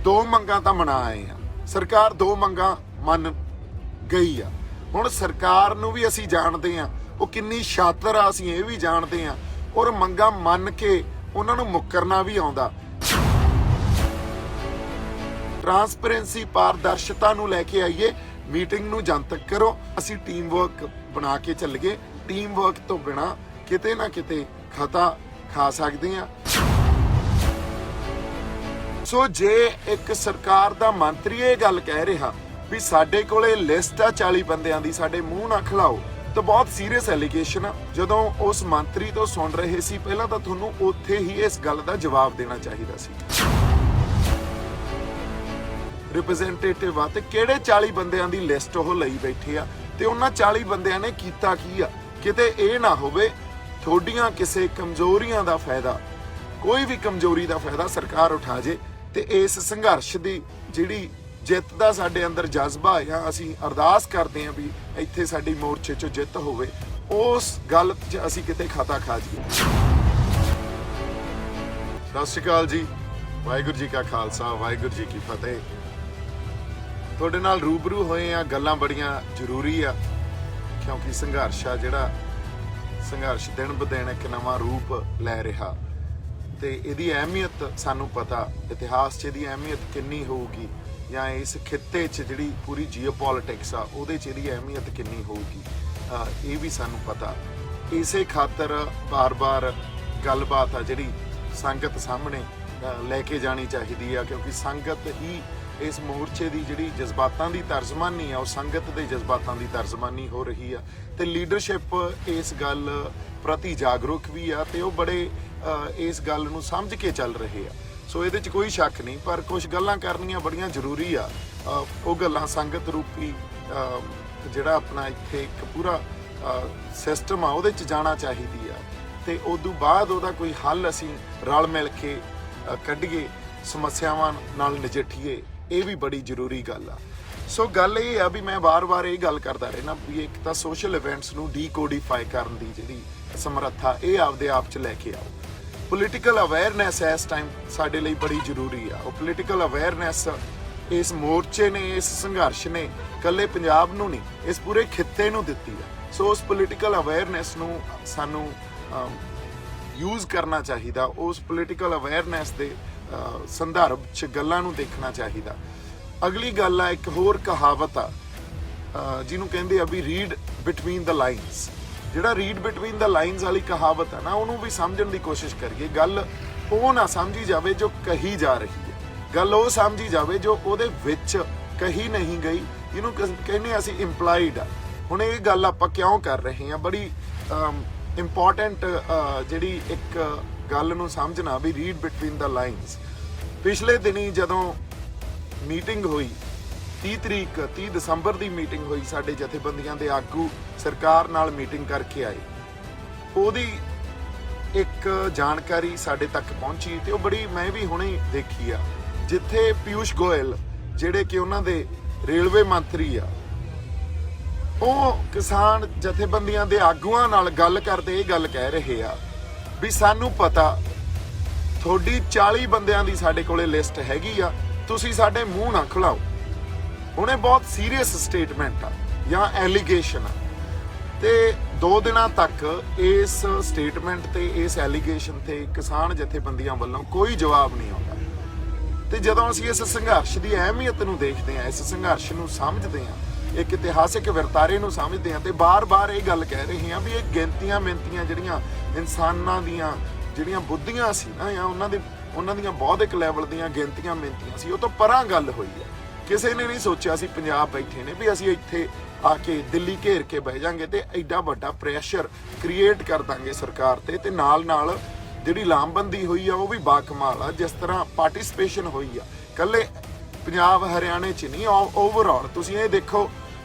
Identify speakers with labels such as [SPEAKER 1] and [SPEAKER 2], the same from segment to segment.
[SPEAKER 1] दो मंगां तां मना आए आ, सरकार दो मंगां मन गई आ। हुण सरकार नूं भी असीं जाणदे आ ਉਹ ਕਿੰਨੀ ਸ਼ਾਤਰ ਆ, ਅਸੀਂ ਇਹ ਵੀ ਜਾਣਦੇ ਆ, ਔਰ ਮੰਗਾਂ ਮੰਨ ਕੇ ਉਹਨਾਂ ਨੂੰ ਮੁੱਕਰਨਾ ਵੀ ਆਉਂਦਾ। ਟਰਾਂਸਪੇਰੈਂਸੀ ਪਾਰਦਰਸ਼ਤਾ ਨੂੰ ਲੈ ਕੇ ਆਈਏ, ਮੀਟਿੰਗ ਨੂੰ ਜਨਤਕ ਕਰੋ, ਅਸੀਂ ਟੀਮ ਵਰਕ ਬਣਾ ਕੇ ਚੱਲੀਏ। ਟੀਮ ਵਰਕ ਤੋਂ ਬਿਨਾ ਕਿਤੇ ਨਾ ਕਿਤੇ ਖਤਾ ਖਾ ਸਕਦੇ ਆ। ਸੋ ਜੇ ਇੱਕ ਸਰਕਾਰ ਦਾ ਮੰਤਰੀ ਇਹ ਗੱਲ ਕਹਿ ਰਿਹਾ ਵੀ ਸਾਡੇ ਕੋਲੇ ਲਿਸਟ ਆ 40 ਬੰਦਿਆਂ ਦੀ, ਸਾਡੇ ਮੂੰਹ ਨਾ ਖਿਲਾਓ, ਤਾਂ ਬਹੁਤ ਸੀਰੀਅਸ ਐਲੀਗੇਸ਼ਨ ਆ। ਜਦੋਂ ਉਸ ਮੰਤਰੀ ਤੋਂ ਸੁਣ ਰਹੇ ਸੀ, ਪਹਿਲਾਂ ਤਾਂ ਤੁਹਾਨੂੰ ਉੱਥੇ ਹੀ ਇਸ ਗੱਲ ਦਾ ਜਵਾਬ ਦੇਣਾ ਚਾਹੀਦਾ ਸੀ। ਰਿਪਰੈਜ਼ੈਂਟੇਟਿਵ ਆ ਤੇ ਕਿਹੜੇ 40 ਬੰਦਿਆਂ ਦੀ ਲਿਸਟ ਉਹ ਲਈ ਬੈਠੇ ਆ, ਤੇ ਉਹਨਾਂ 40 ਬੰਦਿਆਂ ਨੇ ਕੀਤਾ ਕੀ ਆ। ਕਿਤੇ ਇਹ ਨਾ ਹੋਵੇ ਤੁਹਾਡੀਆਂ ਕਿਸੇ ਕਮਜ਼ੋਰੀਆਂ ਦਾ ਫਾਇਦਾ, ਕੋਈ ਵੀ ਕਮਜ਼ੋਰੀ ਦਾ ਫਾਇਦਾ ਸਰਕਾਰ ਉਠਾ ਜੇ, ਤੇ ਇਸ ਸੰਘਰਸ਼ ਦੀ ਜਿਹੜੀ ਜਿੱਤ ਦਾ ਸਾਡੇ ਅੰਦਰ ਜਜ਼ਬਾ ਆ, ਅਸੀਂ ਅਰਦਾਸ ਕਰਦੇ ਹਾਂ ਵੀ ਇੱਥੇ ਸਾਡੀ ਮੋਰਚੇ 'ਚੋਂ ਜਿੱਤ ਹੋਵੇ, ਉਸ ਗੱਲ 'ਚ ਅਸੀਂ ਕਿਤੇ ਖਤਾ ਖਾ ਜਾਈਏ। ਸਤਿ ਸ਼੍ਰੀ ਅਕਾਲ ਜੀ, ਵਾਹਿਗੁਰੂ ਜੀ ਕਾ ਖਾਲਸਾ, ਵਾਹਿਗੁਰੂ ਜੀ ਕੀ ਫਤਿਹ। ਤੁਹਾਡੇ ਨਾਲ ਰੂਬਰੂ ਹੋਏ ਆ, ਗੱਲਾਂ ਬੜੀਆਂ ਜ਼ਰੂਰੀ ਆ, ਕਿਉਂਕਿ ਸੰਘਰਸ਼ ਆ ਜਿਹੜਾ ਸੰਘਰਸ਼ ਦਿਨ ਬ ਦਿਨ ਇੱਕ ਨਵਾਂ ਰੂਪ ਲੈ ਰਿਹਾ, ਤੇ ਇਹਦੀ ਅਹਿਮੀਅਤ ਸਾਨੂੰ ਪਤਾ, ਇਤਿਹਾਸ 'ਚ ਇਹਦੀ ਅਹਿਮੀਅਤ ਕਿੰਨੀ ਹੋਊਗੀ, ਜਾਂ ਇਸ ਖਿੱਤੇ 'ਚ ਜਿਹੜੀ ਪੂਰੀ ਜੀਓਪੋਲਿਟਿਕਸ ਆ ਉਹਦੇ 'ਚ ਇਹਦੀ ਅਹਿਮੀਅਤ ਕਿੰਨੀ ਹੋਊਗੀ, ਇਹ ਵੀ ਸਾਨੂੰ ਪਤਾ। ਇਸੇ ਖਾਤਰ ਬਾਰ-ਬਾਰ ਗੱਲਬਾਤ ਆ ਜਿਹੜੀ ਸੰਗਤ ਸਾਹਮਣੇ ਲੈ ਕੇ ਜਾਣੀ ਚਾਹੀਦੀ ਆ, ਕਿਉਂਕਿ ਸੰਗਤ ਹੀ ਇਸ ਮੋਰਚੇ ਦੀ ਜਿਹੜੀ ਜਜ਼ਬਾਤਾਂ ਦੀ ਤਰਜਮਾਨੀ ਆ, ਉਹ ਸੰਗਤ ਦੇ ਜਜ਼ਬਾਤਾਂ ਦੀ ਤਰਜਮਾਨੀ ਹੋ ਰਹੀ ਆ, ਤੇ ਲੀਡਰਸ਼ਿਪ ਇਸ ਗੱਲ ਪ੍ਰਤੀ ਜਾਗਰੂਕ ਵੀ ਆ, ਤੇ ਉਹ ਬੜੇ ਇਸ ਗੱਲ ਨੂੰ ਸਮਝ ਕੇ ਚੱਲ ਰਹੇ ਆ। ਸੋ ਇਹਦੇ 'ਚ ਕੋਈ ਸ਼ੱਕ ਨਹੀਂ, ਪਰ ਕੁਝ ਗੱਲਾਂ ਕਰਨੀਆਂ ਬੜੀਆਂ ਜ਼ਰੂਰੀ ਆ। ਉਹ ਗੱਲਾਂ ਸੰਗਤ ਰੂਪੀ ਜਿਹੜਾ ਆਪਣਾ ਇੱਥੇ ਇੱਕ ਪੂਰਾ ਸਿਸਟਮ ਆ ਉਹਦੇ 'ਚ ਜਾਣਾ ਚਾਹੀਦੀ ਆ, ਤੇ ਉਦੋਂ ਬਾਅਦ ਉਹਦਾ ਕੋਈ ਹੱਲ ਅਸੀਂ ਰਲ ਮਿਲ ਕੇ ਕੱਢੀਏ, ਸਮੱਸਿਆਵਾਂ ਨਾਲ ਨਜਿੱਠੀਏ, ਇਹ ਵੀ ਬੜੀ ਜ਼ਰੂਰੀ ਗੱਲ ਆ। ਸੋ ਗੱਲ ਇਹ ਆ ਵੀ ਮੈਂ ਵਾਰ-ਵਾਰ ਇਹ ਗੱਲ ਕਰਦਾ ਰਹਿਣਾ ਵੀ ਇੱਕ ਤਾਂ ਸੋਸ਼ਲ ਇਵੈਂਟਸ ਨੂੰ ਡੀਕੋਡੀਫਾਈ ਕਰਨ ਦੀ ਜਿਹੜੀ ਸਮਰੱਥਾ, ਇਹ ਆਪਦੇ ਆਪ 'ਚ ਲੈ ਕੇ ਆਓ। ਪੋਲੀਟੀਕਲ ਅਵੇਅਰਨੈਸ ਇਸ ਟਾਈਮ ਸਾਡੇ ਲਈ ਬੜੀ ਜ਼ਰੂਰੀ ਆ। ਉਹ ਪੋਲੀਟੀਕਲ ਅਵੇਅਰਨੈਸ ਇਸ ਮੋਰਚੇ ਨੇ, ਇਸ ਸੰਘਰਸ਼ ਨੇ ਇਕੱਲੇ ਪੰਜਾਬ ਨੂੰ ਨਹੀਂ, ਇਸ ਪੂਰੇ ਖਿੱਤੇ ਨੂੰ ਦਿੱਤੀ ਆ। ਸੋ ਉਸ ਪੋਲੀਟੀਕਲ ਅਵੇਅਰਨੈਸ ਨੂੰ ਸਾਨੂੰ ਯੂਜ਼ ਕਰਨਾ ਚਾਹੀਦਾ, ਉਸ ਪੋਲੀਟੀਕਲ ਅਵੇਅਰਨੈਸ ਦੇ ਸੰਦਰਭ 'ਚ ਗੱਲਾਂ ਨੂੰ ਦੇਖਣਾ ਚਾਹੀਦਾ। ਅਗਲੀ ਗੱਲ ਆ, ਇੱਕ ਹੋਰ ਕਹਾਵਤ ਆ ਜਿਹਨੂੰ ਕਹਿੰਦੇ ਆ ਵੀ ਰੀਡ ਬਿਟਵੀਨ ਦ ਲਾਈਨਸ। ਜਿਹੜਾ ਰੀਡ ਬਿਟਵੀਨ ਦ ਲਾਈਨਸ ਵਾਲੀ ਕਹਾਵਤ ਆ ਨਾ, ਉਹਨੂੰ ਵੀ ਸਮਝਣ ਦੀ ਕੋਸ਼ਿਸ਼ ਕਰੀਏ। ਗੱਲ ਉਹ ਨਾ ਸਮਝੀ ਜਾਵੇ ਜੋ ਕਹੀ ਜਾ ਰਹੀ ਹੈ, ਗੱਲ ਉਹ ਸਮਝੀ ਜਾਵੇ ਜੋ ਉਹਦੇ ਵਿੱਚ ਕਹੀ ਨਹੀਂ ਗਈ, ਜਿਹਨੂੰ ਕਹਿੰਦੇ ਅਸੀਂ ਇੰਪਲਾਈਡ ਆ। ਹੁਣ ਇਹ ਗੱਲ ਆਪਾਂ ਕਿਉਂ ਕਰ ਰਹੇ ਹਾਂ, ਬੜੀ ਇੰਪੋਰਟੈਂਟ ਜਿਹੜੀ ਇੱਕ ਗੱਲ ਨੂੰ ਸਮਝਣਾ ਵੀ ਰੀਡ ਬਿਟਵੀਨ ਦ ਲਾਈਨਸ। ਪਿਛਲੇ ਦਿਨੀ ਜਦੋਂ ਮੀਟਿੰਗ ਹੋਈ 30 ਦਸੰਬਰ ਦੀ ਮੀਟਿੰਗ ਹੋਈ, ਸਾਡੇ ਜਥੇਬੰਦੀਆਂ ਦੇ ਆਗੂ ਸਰਕਾਰ ਨਾਲ ਮੀਟਿੰਗ ਕਰਕੇ ਆਏ, ਉਹਦੀ ਇੱਕ ਜਾਣਕਾਰੀ ਸਾਡੇ ਤੱਕ ਪਹੁੰਚੀ, ਤੇ ਉਹ ਬੜੀ ਮੈਂ ਵੀ ਹੁਣੇ ਦੇਖੀ ਆ, ਜਿੱਥੇ ਪਿਊਸ਼ ਗੋਇਲ ਜਿਹੜੇ ਕਿ ਉਹਨਾਂ ਦੇ ਰੇਲਵੇ ਮੰਤਰੀ ਆ, ਉਹ ਕਿਸਾਨ ਜਥੇਬੰਦੀਆਂ ਦੇ ਆਗੂਆਂ ਨਾਲ ਗੱਲ ਕਰਦੇ ਇਹ ਗੱਲ ਕਹਿ ਰਹੇ ਆ ਵੀ ਸਾਨੂੰ ਪਤਾ ਤੁਹਾਡੀ 40 ਬੰਦਿਆਂ ਦੀ ਸਾਡੇ ਕੋਲੇ ਲਿਸਟ ਹੈਗੀ ਆ, ਤੁਸੀਂ ਸਾਡੇ ਮੂੰਹ ਨਾ ਖੁਲਾਓ। ਹੁਣ ਇਹ ਬਹੁਤ ਸੀਰੀਅਸ ਸਟੇਟਮੈਂਟ ਆ ਜਾਂ ਐਲੀਗੇਸ਼ਨ ਆ, ਤੇ 2 ਦਿਨਾਂ ਤੱਕ ਇਸ ਸਟੇਟਮੈਂਟ ਤੇ ਇਸ ਐਲੀਗੇਸ਼ਨ ਤੇ ਕਿਸਾਨ ਜਥੇਬੰਦੀਆਂ ਵੱਲੋਂ ਕੋਈ ਜਵਾਬ ਨਹੀਂ ਆਉਂਦਾ। ਤੇ ਜਦੋਂ ਅਸੀਂ ਇਸ ਸੰਘਰਸ਼ ਦੀ ਅਹਿਮੀਅਤ ਨੂੰ ਦੇਖਦੇ ਹਾਂ, ਇਸ ਸੰਘਰਸ਼ ਨੂੰ ਸਮਝਦੇ ਹਾਂ, ਇੱਕ ਇਤਿਹਾਸਿਕ ਵਰਤਾਰੇ ਨੂੰ ਸਮਝਦੇ ਹਾਂ, ਤੇ ਬਾਰ-ਬਾਰ ਇਹ ਗੱਲ ਕਹਿ ਰਹੇ ਹਾਂ ਵੀ ਇਹ ਗਿਣਤੀਆਂ ਮਿਣਤੀਆਂ ਜਿਹੜੀਆਂ ਇਨਸਾਨਾਂ ਦੀਆਂ ਜਿਹੜੀਆਂ ਬੁੱਧੀਆਂ ਸੀ ਨਾ, ਜਾਂ ਉਹਨਾਂ ਦੀਆਂ ਬੌਧਿਕ ਲੈਵਲ ਦੀਆਂ ਗਿਣਤੀਆਂ ਮਿਣਤੀਆਂ ਸੀ, ਉਹ ਤੋਂ ਪਰਾਂ ਗੱਲ ਹੋਈ ਹੈ। ਕਿਸੇ ਨੇ ਨਹੀਂ ਸੋਚਿਆ ਸੀ ਪੰਜਾਬ ਬੈਠੇ ਨੇ ਵੀ ਅਸੀਂ ਇੱਥੇ ਆ ਕੇ ਦਿੱਲੀ ਘੇਰ ਕੇ ਬਹਿ ਜਾਾਂਗੇ ਤੇ ਐਡਾ ਵੱਡਾ ਪ੍ਰੈਸ਼ਰ ਕ੍ਰੀਏਟ ਕਰ ਦਾਂਗੇ ਸਰਕਾਰ ਤੇ ਨਾਲ ਜਿਹੜੀ ਲਾਮਬੰਦੀ ਹੋਈ ਆ ਉਹ ਵੀ ਬਾਕਮਾਲ ਆ। ਜਿਸ ਤਰ੍ਹਾਂ ਪਾਰਟਿਸਿਪੇਸ਼ਨ ਹੋਈ ਆ, ਕੱਲੇ ਪੰਜਾਬ ਹਰਿਆਣੇ 'ਚ ਨਹੀਂ, ਓਵਰਆਲ ਤੁਸੀਂ ਇਹ ਦੇਖੋ,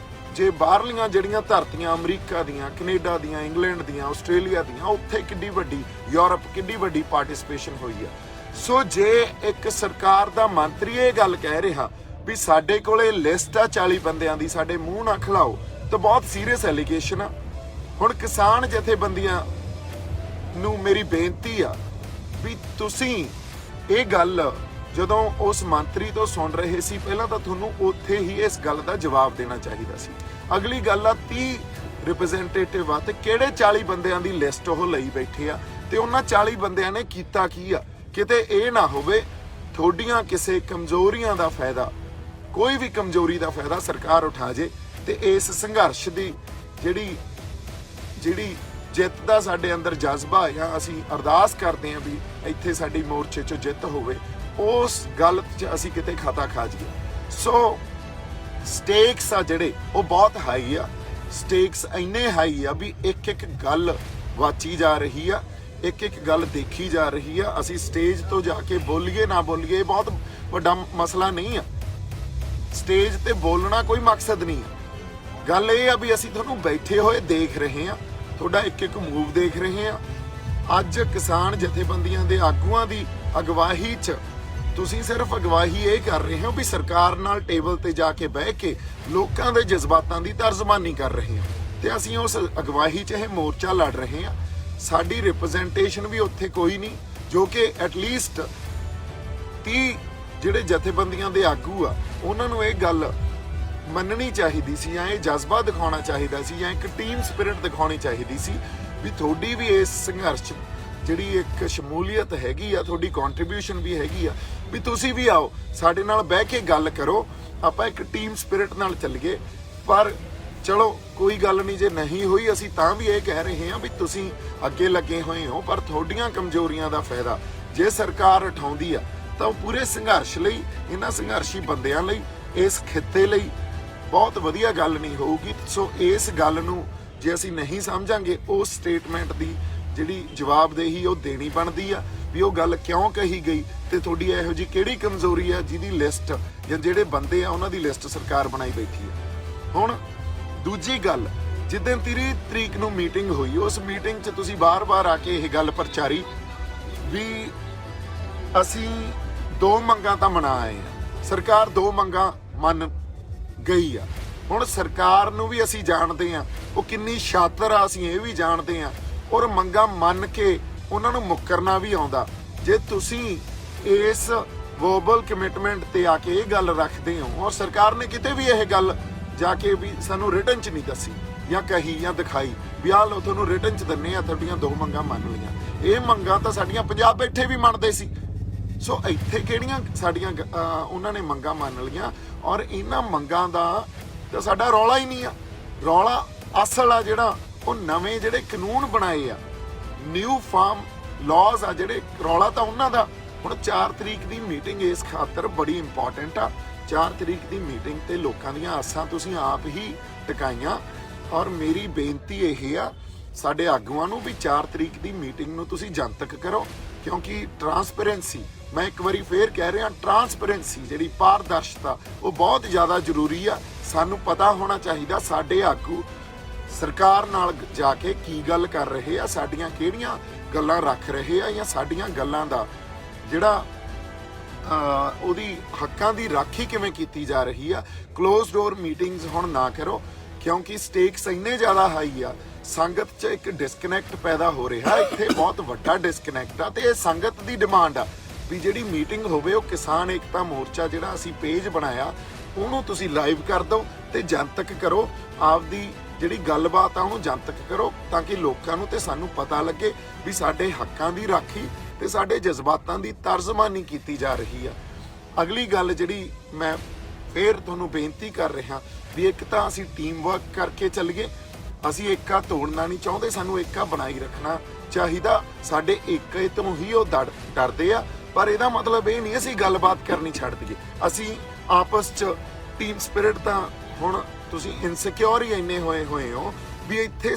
[SPEAKER 1] ਜੇ ਬਾਹਰਲੀਆਂ ਜਿਹੜੀਆਂ ਧਰਤੀਆਂ ਅਮਰੀਕਾ ਦੀਆਂ, ਕੈਨੇਡਾ ਦੀਆਂ, ਇੰਗਲੈਂਡ ਦੀਆਂ, ਆਸਟ੍ਰੇਲੀਆ ਦੀਆਂ, ਉੱਥੇ ਕਿੱਡੀ ਵੱਡੀ, ਯੂਰਪ ਕਿੱਡੀ ਵੱਡੀ ਪਾਰਟਿਸਿਪੇਸ਼ਨ ਹੋਈ ਆ। ਸੋ ਜੇ ਇੱਕ ਸਰਕਾਰ ਦਾ ਮੰਤਰੀ ਇਹ ਗੱਲ ਕਹਿ ਰਿਹਾ ਵੀ ਸਾਡੇ ਕੋਲੇ ਲਿਸਟ ਆ 40 ਬੰਦਿਆਂ ਦੀ, ਸਾਡੇ ਮੂੰਹ ਨਾ ਖਿਲਾਓ, ਤਾਂ ਬਹੁਤ ਸੀਰੀਅਸ ਐਲੀਗੇਸ਼ਨ ਆ। ਹੁਣ ਕਿਸਾਨ ਜਥੇਬੰਦੀਆਂ ਨੂੰ ਮੇਰੀ ਬੇਨਤੀ ਆ ਵੀ ਤੁਸੀਂ ਇਹ ਗੱਲ ਜਦੋਂ ਉਸ ਮੰਤਰੀ ਤੋਂ ਸੁਣ ਰਹੇ ਸੀ, ਪਹਿਲਾਂ ਤਾਂ ਤੁਹਾਨੂੰ ਉੱਥੇ ਹੀ ਇਸ ਗੱਲ ਦਾ ਜਵਾਬ ਦੇਣਾ ਚਾਹੀਦਾ ਸੀ। ਅਗਲੀ ਗੱਲ ਆ 30 ਰਿਪਰੈਜ਼ੈਂਟੇਟਿਵ ਆ ਤੇ ਕਿਹੜੇ 40 ਬੰਦਿਆਂ ਦੀ ਲਿਸਟ ਉਹ ਲਈ ਬੈਠੇ ਆ ਤੇ ਉਹਨਾਂ 40 ਬੰਦਿਆਂ ਨੇ ਕੀਤਾ ਕੀ ਆ। ਕਿਤੇ ਇਹ ਨਾ ਹੋਵੇ ਤੁਹਾਡੀਆਂ ਕਿਸੇ ਕਮਜ਼ੋਰੀਆਂ ਦਾ ਫਾਇਦਾ, ਕੋਈ ਵੀ ਕਮਜ਼ੋਰੀ ਦਾ ਫਾਇਦਾ ਸਰਕਾਰ ਉਠਾ ਜੇ ਤੇ ਇਸ ਸੰਘਰਸ਼ ਦੀ ਜਿਹੜੀ ਜਿੱਤ ਦਾ ਸਾਡੇ ਅੰਦਰ ਜਜ਼ਬਾ ਆ, ਅਸੀਂ ਅਰਦਾਸ ਕਰਦੇ ਹਾਂ ਵੀ ਇੱਥੇ ਸਾਡੀ ਮੋਰਚੇ 'ਚ ਜਿੱਤ ਹੋਵੇ, ਉਸ ਗੱਲ 'ਚ ਅਸੀਂ ਕਿਤੇ ਖਤਾ ਖਾ ਜਾਈਏ। ਸੋ ਸਟੇਕਸ ਆ ਜਿਹੜੇ ਉਹ ਬਹੁਤ ਹਾਈ ਆ। ਸਟੇਕਸ ਇੰਨੇ ਹਾਈ ਆ ਵੀ ਇੱਕ ਇੱਕ ਗੱਲ ਵਾਚੀ ਜਾ ਰਹੀ ਆ, ਇੱਕ ਇੱਕ ਗੱਲ ਦੇਖੀ ਜਾ ਰਹੀ ਆ। ਅਸੀਂ ਸਟੇਜ ਤੋਂ ਜਾ ਕੇ ਬੋਲੀਏ ਨਾ ਬੋਲੀਏ ਬਹੁਤ ਵੱਡਾ ਮਸਲਾ ਨਹੀਂ ਆ। ਸਟੇਜ ਤੇ ਬੋਲਣਾ ਕੋਈ ਮਕਸਦ ਨਹੀਂ ਆ। ਗੱਲ ਇਹ ਆ ਵੀ ਅਸੀਂ ਤੁਹਾਨੂੰ ਬੈਠੇ ਹੋਏ ਦੇਖ ਰਹੇ ਆ, ਤੁਹਾਡਾ ਇੱਕ ਇੱਕ ਮੂਵ ਦੇਖ ਰਹੇ ਆ। ਅੱਜ ਕਿਸਾਨ ਜਥੇਬੰਦੀਆਂ ਦੇ ਆਗੂਆਂ ਦੀ ਅਗਵਾਈ 'ਚ ਤੁਸੀਂ ਸਿਰਫ ਅਗਵਾਈ ਇਹ ਕਰ ਰਹੇ ਹੋ ਵੀ ਸਰਕਾਰ ਨਾਲ ਟੇਬਲ ਤੇ ਜਾ ਕੇ ਬਹਿ ਕੇ ਲੋਕਾਂ ਦੇ ਜਜ਼ਬਾਤਾਂ ਦੀ ਤਰਜਮਾਨੀ ਕਰ ਰਹੇ ਹਾਂ ਤੇ ਅਸੀਂ ਉਸ ਅਗਵਾਈ 'ਚ ਇਹ ਮੋਰਚਾ ਲੜ ਰਹੇ ਹਾਂ। ਸਾਡੀ ਰਿਪਰੈਜ਼ੈਂਟੇਸ਼ਨ ਵੀ ਉੱਥੇ ਕੋਈ ਨਹੀਂ, ਜੋ ਕਿ ਐਟਲੀਸਟ 30 ਜਿਹੜੇ ਜਥੇਬੰਦੀਆਂ ਦੇ ਆਗੂ ਆ ਉਹਨਾਂ ਨੂੰ ਇਹ ਗੱਲ ਮੰਨਣੀ ਚਾਹੀਦੀ ਸੀ, ਜਾਂ ਇਹ ਜਜ਼ਬਾ ਦਿਖਾਉਣਾ ਚਾਹੀਦਾ ਸੀ, ਜਾਂ ਇੱਕ ਟੀਮ ਸਪਿਰਿਟ ਦਿਖਾਉਣੀ ਚਾਹੀਦੀ ਸੀ ਵੀ ਤੁਹਾਡੀ ਵੀ ਇਸ ਸੰਘਰਸ਼ 'ਚ ਜਿਹੜੀ ਇੱਕ ਸ਼ਮੂਲੀਅਤ ਹੈਗੀ ਆ, ਤੁਹਾਡੀ ਕੰਟਰੀਬਿਊਸ਼ਨ ਵੀ ਹੈਗੀ ਆ, ਵੀ ਤੁਸੀਂ ਵੀ ਆਓ ਸਾਡੇ ਨਾਲ ਬਹਿ ਕੇ ਗੱਲ ਕਰੋ, ਆਪਾਂ ਇੱਕ ਟੀਮ ਸਪਿਰਿਟ ਨਾਲ ਚੱਲੀਏ। ਪਰ ਚਲੋ ਕੋਈ ਗੱਲ ਨਹੀਂ, ਜੇ ਨਹੀਂ ਹੋਈ ਅਸੀਂ ਤਾਂ ਵੀ ਇਹ ਕਹਿ ਰਹੇ ਹਾਂ ਵੀ ਤੁਸੀਂ ਅੱਗੇ ਲੱਗੇ ਹੋਏ ਹੋ, ਪਰ ਤੁਹਾਡੀਆਂ ਕਮਜ਼ੋਰੀਆਂ ਦਾ ਫਾਇਦਾ ਜੇ ਸਰਕਾਰ ਉਠਾਉਂਦੀ ਆ ਤਾਂ ਉਹ ਪੂਰੇ ਸੰਘਰਸ਼ ਲਈ, ਇਹਨਾਂ ਸੰਘਰਸ਼ੀ ਬੰਦਿਆਂ ਲਈ, ਇਸ ਖਿੱਤੇ ਲਈ ਬਹੁਤ ਵਧੀਆ ਗੱਲ ਨਹੀਂ ਹੋਊਗੀ। ਸੋ ਇਸ ਗੱਲ ਨੂੰ ਜੇ ਅਸੀਂ ਨਹੀਂ ਸਮਝਾਂਗੇ, ਉਸ ਸਟੇਟਮੈਂਟ ਦੀ ਜਿਹੜੀ ਜਵਾਬਦੇਹੀ ਉਹ ਦੇਣੀ ਬਣਦੀ ਆ ਵੀ ਉਹ ਗੱਲ ਕਿਉਂ ਕਹੀ ਗਈ ਤੇ ਤੁਹਾਡੀ ਇਹੋ ਜਿਹੀ ਕਿਹੜੀ ਕਮਜ਼ੋਰੀ ਆ ਜਿਹਦੀ ਲਿਸਟ ਜਾਂ ਜਿਹੜੇ ਬੰਦੇ ਆ ਉਹਨਾਂ ਦੀ ਲਿਸਟ ਸਰਕਾਰ ਬਣਾਈ ਬੈਠੀ ਆ। ਹੁਣ ਦੂਜੀ ਗੱਲ, ਜਿੱਦਣ 30 ਤਰੀਕ ਨੂੰ ਮੀਟਿੰਗ ਹੋਈ, ਉਸ ਮੀਟਿੰਗ 'ਚ ਤੁਸੀਂ ਬਾਰ-ਬਾਰ ਆ ਕੇ ਇਹ ਗੱਲ ਪ੍ਰਚਾਰੀ ਵੀ ਅਸੀਂ 2 ਮੰਗਾਂ ਤਾਂ ਮਨਾ ਆਏ ਆ, ਸਰਕਾਰ 2 ਮੰਗਾਂ ਮੰਨ ਗਈ ਆ। ਹੁਣ ਸਰਕਾਰ ਨੂੰ ਵੀ ਅਸੀਂ ਜਾਣਦੇ ਆ ਉਹ ਕਿੰਨੀ ਸ਼ਾਤਰ ਆ, ਅਸੀਂ ਇਹ ਵੀ ਜਾਣਦੇ ਆ, ਔਰ ਮੰਗਾਂ ਮੰਨ ਕੇ ਉਹਨਾਂ ਨੂੰ ਮੁੱਕਰਨਾ ਵੀ ਆਉਂਦਾ। ਜੇ ਤੁਸੀਂ ਇਸ ਵਰਬਲ ਕਮਿਟਮੈਂਟ ਤੇ ਆ ਕੇ ਇਹ ਗੱਲ ਰੱਖਦੇ ਹੋ ਔਰ ਸਰਕਾਰ ਨੇ ਕਿਤੇ ਵੀ ਇਹ ਗੱਲ ਜਾ ਕੇ ਵੀ ਸਾਨੂੰ ਰਿਟਨ 'ਚ ਨਹੀਂ ਦੱਸੀ ਜਾਂ ਕਹੀ ਜਾਂ ਦਿਖਾਈ ਵੀ ਆਹ ਲਓ ਤੁਹਾਨੂੰ ਰਿਟਨ 'ਚ ਦਿੰਨੇ ਆ, ਤੁਹਾਡੀਆਂ 2 ਮੰਗਾਂ ਮੰਨ ਲਈਆਂ, ਇਹ ਮੰਗਾਂ ਤਾਂ ਸਾਡੀਆਂ ਪੰਜਾਬ ਬੈਠੇ ਵੀ ਮੰਨਦੇ ਸੀ। ਸੋ ਇੱਥੇ ਕਿਹੜੀਆਂ ਸਾਡੀਆਂ ਉਹਨਾਂ ਨੇ ਮੰਗਾਂ ਮੰਨ ਲਈਆਂ, ਔਰ ਇਹਨਾਂ ਮੰਗਾਂ ਦਾ ਤਾਂ ਸਾਡਾ ਰੌਲਾ ਹੀ ਨਹੀਂ ਆ। ਰੌਲਾ ਅਸਲ ਆ ਜਿਹੜਾ ਉਹ ਨਵੇਂ ਜਿਹੜੇ ਕਾਨੂੰਨ ਬਣਾਏ ਆ, ਨਿਊ ਫਾਰਮ ਲਾਜ਼ ਆ ਜਿਹੜੇ, ਰੌਲਾ ਤਾਂ ਉਹਨਾਂ ਦਾ। ਹੁਣ 4 ਤਰੀਕ ਦੀ ਮੀਟਿੰਗ ਇਸ ਖਾਤਰ ਬੜੀ ਇੰਪੋਰਟੈਂਟ ਆ। 4 ਤਰੀਕ ਦੀ ਮੀਟਿੰਗ ਤੇ ਲੋਕਾਂ ਦੀਆਂ ਆਸਾਂ ਤੁਸੀਂ ਆਪ ਹੀ ਟਿਕਾਈਆਂ, ਔਰ ਮੇਰੀ ਬੇਨਤੀ ਇਹ ਆ ਸਾਡੇ ਆਗੂਆਂ ਨੂੰ ਵੀ 4 ਤਰੀਕ ਦੀ ਮੀਟਿੰਗ ਨੂੰ ਤੁਸੀਂ ਜਨਤਕ ਕਰੋ, ਕਿਉਂਕਿ ਟਰਾਂਸਪੇਰੈਂਸੀ, ਮੈਂ ਇੱਕ ਵਾਰੀ ਫੇਰ ਕਹਿ ਰਿਹਾ, ਟਰਾਂਸਪੇਰੈਂਸੀ ਜਿਹੜੀ ਪਾਰਦਰਸ਼ਤਾ ਉਹ ਬਹੁਤ ਜ਼ਿਆਦਾ ਜ਼ਰੂਰੀ ਆ। ਸਾਨੂੰ ਪਤਾ ਹੋਣਾ ਚਾਹੀਦਾ ਸਾਡੇ ਆਗੂ ਸਰਕਾਰ ਨਾਲ ਜਾ ਕੇ ਕੀ ਗੱਲ ਕਰ ਰਹੇ ਆ, ਸਾਡੀਆਂ ਕਿਹੜੀਆਂ ਗੱਲਾਂ ਰੱਖ ਰਹੇ ਆ, ਜਾਂ ਸਾਡੀਆਂ ਗੱਲਾਂ ਦਾ ਜਿਹੜਾ ਉਹਦੀ ਹੱਕਾਂ ਦੀ ਰਾਖੀ ਕਿਵੇਂ ਕੀਤੀ ਜਾ ਰਹੀ ਆ। ਕਲੋਜ਼ ਡੋਰ ਮੀਟਿੰਗਸ ਹੁਣ ਨਾ ਕਰੋ, ਕਿਉਂਕਿ ਸਟੇਕਸ ਇੰਨੇ ਜ਼ਿਆਦਾ ਹਾਈ ਆ, ਸੰਗਤ 'ਚ ਇੱਕ ਡਿਸਕਨੈਕਟ ਪੈਦਾ ਹੋ ਰਿਹਾ, ਇੱਥੇ ਬਹੁਤ ਵੱਡਾ ਡਿਸਕਨੈਕਟ ਆ। ਤੇ ਇਹ ਸੰਗਤ ਦੀ ਡਿਮਾਂਡ ਆ ਵੀ ਜਿਹੜੀ ਮੀਟਿੰਗ ਹੋਵੇ ਉਹ ਕਿਸਾਨ ਏਕਤਾ ਮੋਰਚਾ ਜਿਹੜਾ ਅਸੀਂ ਪੇਜ ਬਣਾਇਆ ਉਹਨੂੰ ਤੁਸੀਂ ਲਾਈਵ ਕਰ ਦਿਓ ਤੇ ਜਨਤਕ ਕਰੋ, ਆਪਦੀ ਜਿਹੜੀ ਗੱਲਬਾਤ ਆ ਉਹਨੂੰ ਜਨਤਕ ਕਰੋ, ਤਾਂ ਕਿ ਲੋਕਾਂ ਨੂੰ ਤੇ ਸਾਨੂੰ ਪਤਾ ਲੱਗੇ ਵੀ ਸਾਡੇ ਹੱਕਾਂ ਦੀ ਰਾਖੀ ਤੇ ਸਾਡੇ ਜਜ਼ਬਾਤਾਂ ਦੀ ਤਰਜਮਾਨੀ ਕੀਤੀ ਜਾ ਰਹੀ ਆ। ਅਗਲੀ ਗੱਲ ਜਿਹੜੀ ਮੈਂ ਫੇਰ ਤੁਹਾਨੂੰ ਬੇਨਤੀ ਕਰ ਰਿਹਾ ਵੀ ਇੱਕ ਤਾਂ ਅਸੀਂ ਟੀਮ ਵਰਕ ਕਰਕੇ ਚੱਲੀਏ, ਅਸੀਂ ਏਕਾ ਤੋੜਨਾ ਨਹੀਂ ਚਾਹੁੰਦੇ, ਸਾਨੂੰ ਏਕਾ ਬਣਾਈ ਰੱਖਣਾ ਚਾਹੀਦਾ। ਸਾਡੇ ਏਕੇ ਤੋਂ ਹੀ ਉਹ ਡਰਦੇ ਆ, ਪਰ ਇਹਦਾ ਮਤਲਬ ਇਹ ਨਹੀਂ ਅਸੀਂ ਗੱਲਬਾਤ ਕਰਨੀ ਛੱਡ ਦਈਏ। ਅਸੀਂ ਆਪਸ 'ਚ ਟੀਮ ਸਪਿਰਿਟ ਤਾਂ ਹੁਣ ਤੁਸੀਂ ਇਨਸਿਕਿਉਰ ਹੀ ਇੰਨੇ ਹੋਏ ਹੋ ਵੀ ਇੱਥੇ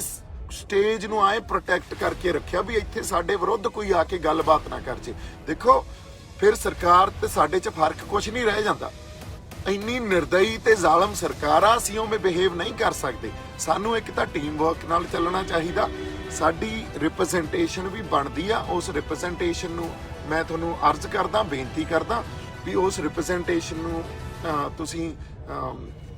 [SPEAKER 1] ਸਟੇਜ ਨੂੰ ਆਏ ਪ੍ਰੋਟੈਕਟ ਕਰਕੇ ਰੱਖਿਆ ਵੀ ਇੱਥੇ ਸਾਡੇ ਵਿਰੁੱਧ ਕੋਈ ਆ ਕੇ ਗੱਲਬਾਤ ਨਾ ਕਰ ਜੇ। ਦੇਖੋ ਫਿਰ ਸਰਕਾਰ ਤੇ ਸਾਡੇ 'ਚ ਫਰਕ ਕੁਝ ਨਹੀਂ ਰਹਿ ਜਾਂਦਾ। ਇੰਨੀ ਨਿਰਦਈ ਤੇ ਜ਼ਾਲਮ ਸਰਕਾਰ ਆ, ਅਸੀਂ ਉਵੇਂ ਬਿਹੇਵ ਨਹੀਂ ਕਰ ਸਕਦੇ। ਸਾਨੂੰ ਇੱਕ ਤਾਂ ਟੀਮ ਵਰਕ ਨਾਲ ਚੱਲਣਾ ਚਾਹੀਦਾ। ਸਾਡੀ ਰਿਪਰੈਜ਼ੈਂਟੇਸ਼ਨ ਵੀ ਬਣਦੀ ਆ, ਉਸ ਰਿਪਰੈਜ਼ੈਂਟੇਸ਼ਨ ਨੂੰ ਮੈਂ ਤੁਹਾਨੂੰ ਅਰਜ਼ ਕਰਦਾ, ਬੇਨਤੀ ਕਰਦਾ ਵੀ ਉਸ ਰਿਪਰੈਜ਼ੈਂਟੇਸ਼ਨ ਨੂੰ ਤੁਸੀਂ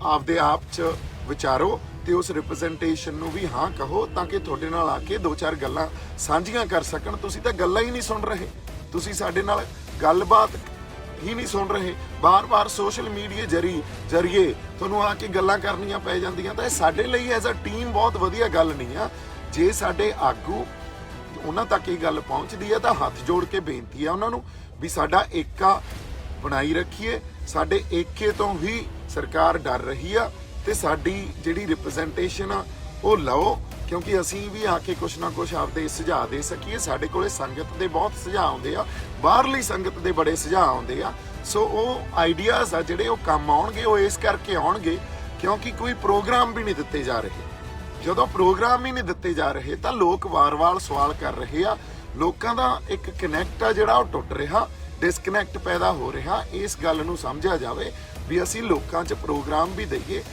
[SPEAKER 1] ਆਪਦੇ ਆਪ 'ਚ ਵਿਚਾਰੋ ਤੇ ਉਸ ਰਿਪਰੈਜ਼ੈਂਟੇਸ਼ਨ ਨੂੰ ਵੀ ਹਾਂ ਕਹੋ, ਤਾਂ ਕਿ ਤੁਹਾਡੇ ਨਾਲ ਆ ਕੇ 2-4 ਗੱਲਾਂ ਸਾਂਝੀਆਂ ਕਰ ਸਕਣ। ਤੁਸੀਂ ਤਾਂ ਗੱਲਾਂ ਹੀ ਨਹੀਂ ਸੁਣ ਰਹੇ, ਤੁਸੀਂ ਸਾਡੇ ਨਾਲ ਗੱਲਬਾਤ ਹੀ ਨਹੀਂ ਸੁਣ ਰਹੇ, ਬਾਰ-ਬਾਰ ਸੋਸ਼ਲ ਮੀਡੀਆ ਜਰੀਏ ਤੁਹਾਨੂੰ ਆ ਕੇ ਗੱਲਾਂ ਕਰਨੀਆਂ ਪੈ ਜਾਂਦੀਆਂ, ਤਾਂ ਇਹ ਸਾਡੇ ਲਈ ਐਜ਼ ਅ ਟੀਮ ਬਹੁਤ ਵਧੀਆ ਗੱਲ ਨਹੀਂ ਆ। ਜੇ ਸਾਡੇ ਆਗੂ ਉਹਨਾਂ ਤੱਕ ਇਹ ਗੱਲ ਪਹੁੰਚਦੀ ਹੈ ਤਾਂ ਹੱਥ ਜੋੜ ਕੇ ਬੇਨਤੀ ਆ ਉਹਨਾਂ ਨੂੰ ਵੀ ਸਾਡਾ ਏਕਾ ਬਣਾਈ ਰੱਖੀਏ। ਸਾਡੇ ਏਕੇ ਤੋਂ ਹੀ ਸਰਕਾਰ ਡਰ ਰਹੀ ਆ ਤੇ ਸਾਡੀ ਜਿਹੜੀ ਰਿਪਰੈਜ਼ੈਂਟੇਸ਼ਨ ਆ ਉਹ ਲਓ, ਕਿਉਂਕਿ ਅਸੀਂ ਵੀ ਆ ਕੇ ਕੁਛ ਨਾ ਕੁਛ ਆਪਦੇ ਸੁਝਾਅ ਦੇ ਸਕੀਏ। ਸਾਡੇ ਕੋਲੇ ਸੰਗਤ ਦੇ ਬਹੁਤ ਸੁਝਾਅ ਆਉਂਦੇ ਆ, ਬਾਹਰਲੀ ਸੰਗਤ ਦੇ ਬੜੇ ਸੁਝਾਅ ਆਉਂਦੇ ਆ। ਸੋ ਉਹ ਆਈਡੀਆਜ਼ ਆ ਜਿਹੜੇ ਉਹ ਕੰਮ ਆਉਣਗੇ, ਉਹ ਇਸ ਕਰਕੇ ਆਉਣਗੇ ਕਿਉਂਕਿ ਕੋਈ ਪ੍ਰੋਗਰਾਮ ਵੀ ਨਹੀਂ ਦਿੱਤੇ ਜਾ ਰਹੇ। ਜਦੋਂ ਪ੍ਰੋਗਰਾਮ ਹੀ ਨਹੀਂ ਦਿੱਤੇ ਜਾ ਰਹੇ ਤਾਂ ਲੋਕ ਵਾਰ-ਵਾਰ ਸਵਾਲ ਕਰ ਰਹੇ ਆ। ਲੋਕਾਂ ਦਾ ਇੱਕ ਕਨੈਕਟ ਆ ਜਿਹੜਾ ਉਹ ਟੁੱਟ ਰਿਹਾ, ਡਿਸਕਨੈਕਟ ਪੈਦਾ ਹੋ ਰਿਹਾ। ਇਸ ਗੱਲ ਨੂੰ ਸਮਝਿਆ ਜਾਵੇ ਵੀ ਅਸੀਂ ਲੋਕਾਂ 'ਚ ਪ੍ਰੋਗਰਾਮ ਵੀ ਦਈਏ।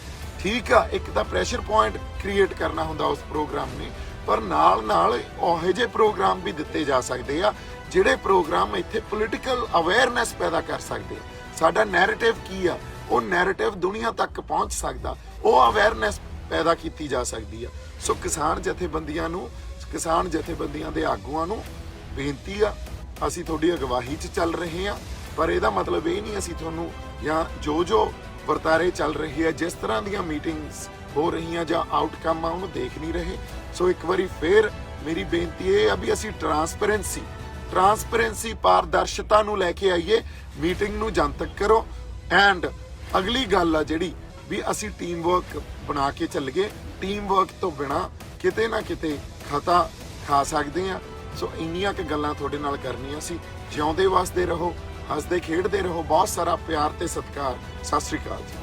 [SPEAKER 1] ਠੀਕ ਆ, ਇੱਕ ਤਾਂ ਪ੍ਰੈਸ਼ਰ ਪੁਆਇੰਟ ਕ੍ਰੀਏਟ ਕਰਨਾ ਹੁੰਦਾ ਉਸ ਪ੍ਰੋਗਰਾਮ ਨੇ, ਪਰ ਨਾਲ ਉਹੋ ਜਿਹੇ ਪ੍ਰੋਗਰਾਮ ਵੀ ਦਿੱਤੇ ਜਾ ਸਕਦੇ ਆ ਜਿਹੜੇ ਪ੍ਰੋਗਰਾਮ ਇੱਥੇ ਪੋਲੀਟੀਕਲ ਅਵੇਅਰਨੈਸ ਪੈਦਾ ਕਰ ਸਕਦੇ ਆ। ਸਾਡਾ ਨੈਰੇਟਿਵ ਕੀ ਆ, ਉਹ ਨੈਰੇਟਿਵ ਦੁਨੀਆ ਤੱਕ ਪਹੁੰਚ ਸਕਦਾ, ਉਹ ਅਵੇਅਰਨੈਸ ਪੈਦਾ ਕੀਤੀ ਜਾ ਸਕਦੀ ਆ। ਸੋ ਕਿਸਾਨ ਜਥੇਬੰਦੀਆਂ ਦੇ ਆਗੂਆਂ ਨੂੰ ਬੇਨਤੀ ਆ, ਅਸੀਂ ਤੁਹਾਡੀ ਅਗਵਾਈ 'ਚ ਚੱਲ ਰਹੇ ਆ, ਪਰ ਇਹਦਾ ਮਤਲਬ ਇਹ ਨਹੀਂ ਅਸੀਂ ਤੁਹਾਨੂੰ ਜਾਂ ਜੋ ਵਰਤਾਰੇ ਚੱਲ ਰਹੀ ਹੈ, ਜਿਸ ਤਰ੍ਹਾਂ ਦੀਆਂ ਮੀਟਿੰਗਸ ਹੋ ਰਹੀਆਂ ਜਾਂ ਆਊਟਕਮ ਆ ਉਹਨੂੰ ਦੇਖ ਨਹੀਂ ਰਹੇ। ਸੋ ਇੱਕ ਵਾਰੀ ਫੇਰ ਮੇਰੀ ਬੇਨਤੀ ਇਹ ਆ ਵੀ ਅਸੀਂ ਟਰਾਂਸਪੇਰੈਂਸੀ ਪਾਰਦਰਸ਼ਤਾ ਨੂੰ ਲੈ ਕੇ ਆਈਏ, ਮੀਟਿੰਗ ਨੂੰ ਜਨਤਕ ਕਰੋ। ਐਂਡ ਅਗਲੀ ਗੱਲ ਆ ਜਿਹੜੀ ਵੀ ਅਸੀਂ ਟੀਮ ਵਰਕ ਬਣਾ ਕੇ ਚੱਲੀਏ। ਟੀਮ ਵਰਕ ਤੋਂ ਬਿਨਾ ਕਿਤੇ ਨਾ ਕਿਤੇ ਖਤਾ ਖਾ ਸਕਦੇ ਆ। ਸੋ ਇੰਨੀਆਂ ਕੁ ਗੱਲਾਂ ਤੁਹਾਡੇ ਨਾਲ ਕਰਨੀਆਂ ਸੀ। ਜਿਉਂਦੇ ਵਸਦੇ ਰਹੋ, ਹੱਸਦੇ ਖੇਡਦੇ ਰਹੋ। ਬਹੁਤ ਸਾਰਾ ਪਿਆਰ ਤੇ ਸਤਿਕਾਰ। ਸਤਿ ਸ੍ਰੀ ਅਕਾਲ ਜੀ।